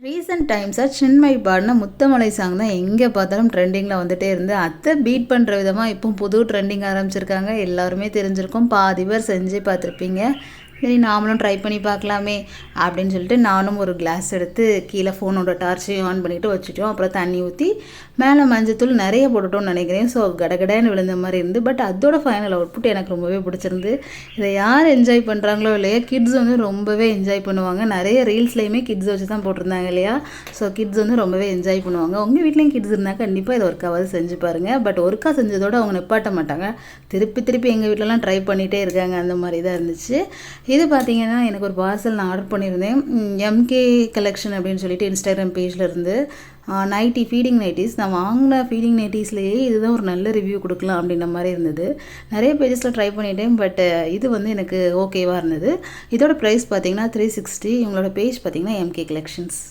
Recent டைம்ஸாக Chinmayi பாடின முத்தமலை song தான் எங்கே பார்த்தாலும் ட்ரெண்டிங்கில் வந்துட்டே இருந்து அதை பீட் பண்ணுற விதமாக இப்போ புது ட்ரெண்டிங் ஆரம்பிச்சிருக்காங்க. எல்லாருமே தெரிஞ்சிருக்கும், பாதி பேர் செஞ்சு பார்த்துருப்பீங்க. சரி நாமளும் ட்ரை பண்ணி பார்க்கலாமே அப்படின்னு சொல்லிட்டு நானும் ஒரு கிளாஸ் எடுத்து கீழே ஃபோனோட டார்ச்சையும் ஆன் பண்ணிவிட்டு வச்சுட்டோம். அப்புறம் தண்ணி ஊற்றி மேலே மஞ்சத்தூள் நிறைய போட்டுட்டோம்னு நினைக்கிறேன். ஸோ கடகடன்னு விழுந்த மாதிரி இருந்து. பட் அதோட ஃபைனல் அவுட்புட் எனக்கு ரொம்பவே பிடிச்சிருந்து. இதை யார் என்ஜாய் பண்ணுறாங்களோ இல்லையா, கிட்ஸ் வந்து ரொம்பவே என்ஜாய் பண்ணுவாங்க. நிறைய ரீல்ஸ்லேயுமே கிட்ஸ் வச்சு தான் போட்டிருந்தாங்க இல்லையா. ஸோ கிட்ஸ் வந்து ரொம்பவே என்ஜாய் பண்ணுவாங்க. உங்கள் வீட்லேயும் கிட்ஸ் இருந்தால் கண்டிப்பாக இதை ஒர்க்காவது செஞ்சு பாருங்கள். பட் ஒர்க்காக செஞ்சதோடு அவங்க நிப்பாட்ட மாட்டாங்க. திருப்பி எங்கள் வீட்டிலலாம் ட்ரை பண்ணிகிட்டே இருக்காங்க. அந்த மாதிரி தான் இருந்துச்சு. இது பார்த்தீங்கன்னா எனக்கு ஒரு பார்சல் நான் ஆர்டர் பண்ணியிருந்தேன். எம்கே கலெக்ஷன் அப்படின்னு சொல்லிட்டு இன்ஸ்டாகிராம் பேஜில் இருந்து நைட்டி, ஃபீடிங் நைட்டிஸ். நான் வாங்கின ஃபீடிங் நைட்டிஸ்லேயே இதுதான் ஒரு நல்ல ரிவ்யூ கொடுக்கலாம் அப்படின்ற மாதிரி இருந்தது. நிறைய பேஜஸில் ட்ரை பண்ணிட்டேன். பட் இது வந்து எனக்கு ஓகேவாக இருந்தது. இதோட ப்ரைஸ் பார்த்தீங்கன்னா 360. இவங்களோட பேஜ் பார்த்தீங்கன்னா எம்கே கலெக்ஷன்ஸ்.